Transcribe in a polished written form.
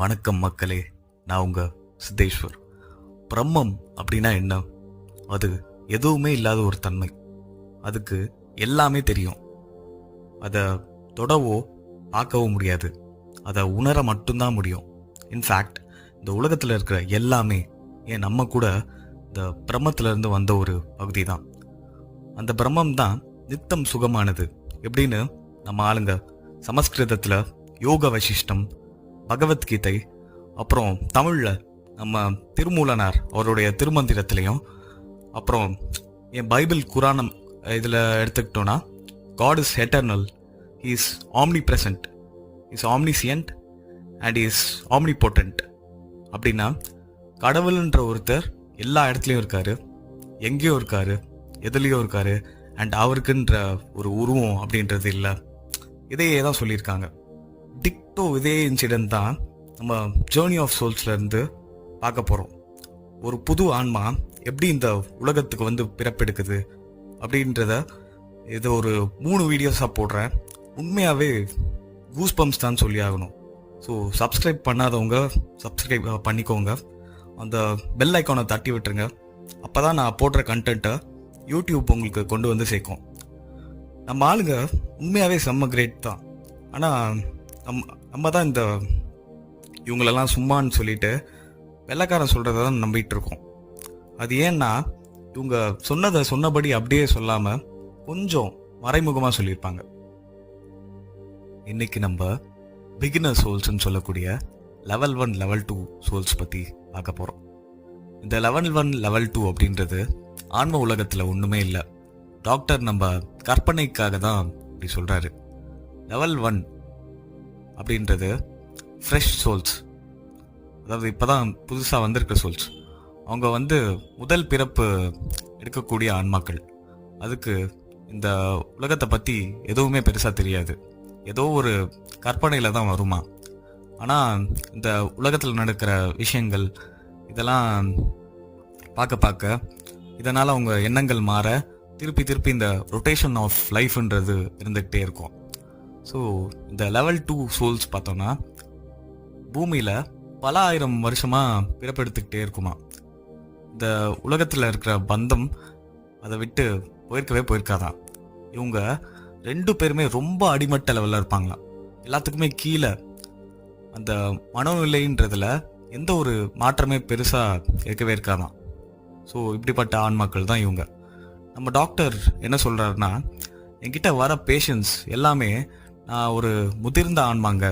வணக்கம் மக்களே, நான் உங்க சித்தேஸ்வர். பிரம்மம் அப்படின்னா என்ன? அது எதுவுமே இல்லாத ஒரு தன்மை. அதுக்கு எல்லாமே தெரியும். அதை தொடவோ பார்க்கவோ முடியாது. அதை உணர மட்டும்தான் முடியும். இன்ஃபேக்ட் இந்த உலகத்தில் இருக்கிற எல்லாமே, ஏன் நம்ம கூட இந்த பிரம்மத்திலிருந்து வந்த ஒரு பகுதி தான். அந்த பிரம்மம் தான் நித்தம் சுகமானது. எப்படின்னு நம்ம ஆளுங்க சமஸ்கிருதத்தில் யோக வசிஷ்டம், பகவத்கீதை, அப்புறம் தமிழில் நம்ம திருமூலனார் அவருடைய திருமந்திரத்திலையும், அப்புறம் என் பைபிள் குரானம் இதில் எடுத்துக்கிட்டோன்னா God is eternal, is omnipresent, is omniscient and is omnipotent. அப்படின்னா கடவுள்ன்ற ஒருத்தர் எல்லா இடத்துலையும் இருக்காரு, எங்கேயும் இருக்காரு, எதுலேயும் இருக்காரு. அண்ட் அவருக்குன்ற ஒரு உருவம் அப்படின்றது இல்லை. இதையே தான் சொல்லியிருக்காங்க. டிக்டோ இதே இன்சிடென்ட் தான் நம்ம ஜேர்னி ஆஃப் சோல்ஸ்லேருந்து பார்க்க போகிறோம். ஒரு புது ஆன்மா எப்படி இந்த உலகத்துக்கு வந்து பிறப்பெடுக்குது அப்படின்றத இது ஒரு 3 வீடியோஸாக போடுறேன். உண்மையாகவே கூஸ் பம்ப்ஸ் தான் சொல்லி ஆகணும். ஸோ சப்ஸ்கிரைப் பண்ணாதவங்க சப்ஸ்கிரைப் பண்ணிக்கோங்க. அந்த பெல் ஐக்கானை தட்டி விட்டுருங்க. அப்போ தான் நான் போடுற கண்டென்ட்டை யூடியூப் உங்களுக்கு கொண்டு வந்து சேர்க்கும். நம்ம ஆளுங்க உண்மையாகவே செம்ம கிரேட் தான். ஆனால் நம்ம தான் இந்த இவங்களெல்லாம் சும்மான்னு சொல்லிட்டு வெள்ளைக்காரன் சொல்கிறத தான் நம்பிட்டு இருக்கோம். அது ஏன்னா இவங்க சொன்னதை சொன்னபடி அப்படியே சொல்லாமல் கொஞ்சம் மறைமுகமாக சொல்லியிருப்பாங்க. இன்னைக்கு நம்ம பிகினர் சோல்ஸ்ன்னு சொல்லக்கூடிய லெவல் 1 லெவல் 2 சோல்ஸ் பற்றி பார்க்க போகிறோம். இந்த லெவல் 1 லெவல் 2 அப்படின்றது ஆன்ம உலகத்தில் ஒன்றுமே இல்லை. டாக்டர் நம்ம கற்பனைக்காக தான் இப்படி சொல்கிறாரு. லெவல் 1 அப்படின்றது ஃப்ரெஷ் சோல்ஸ், அதாவது இப்போ தான் புதுசாக வந்திருக்க சோல்ஸ். அவங்க வந்து முதல் பிறப்பு எடுக்கக்கூடிய ஆன்மாக்கள். அதுக்கு இந்த உலகத்தை பற்றி எதுவுமே பெருசாக தெரியாது. ஏதோ ஒரு கற்பனையில் தான் வருமா. ஆனால் இந்த உலகத்தில் நடக்கிற விஷயங்கள் இதெல்லாம் பார்க்க பார்க்க இதனால் அவங்க எண்ணங்கள் மாற திருப்பி திருப்பி இந்த ரொட்டேஷன் ஆஃப் லைஃப்ன்றது இருந்துக்கிட்டே இருக்கும். ஸோ இந்த லெவல் 2 சோல்ஸ் பார்த்தோன்னா பூமியில் பல ஆயிரம் வருஷமாக பிறப்பெடுத்துக்கிட்டே இருக்குமா. இந்த உலகத்தில் இருக்கிற பந்தம் அதை விட்டு போயிருக்காதான். இவங்க 2 பேருமே ரொம்ப அடிமட்ட லெவலில் இருப்பாங்களாம். எல்லாத்துக்குமே கீழே அந்த மனநிலைன்றதில் எந்த ஒரு மாற்றமே பெருசாக இருக்கவே இருக்காதான். ஸோ இப்படிப்பட்ட ஆன்மாக்கள் தான் இவங்க. நம்ம டாக்டர் என்ன சொல்கிறாருன்னா, என்கிட்ட வர பேஷண்ட்ஸ் எல்லாமே நான் ஒரு முதிர்ந்த ஆன்மாங்க,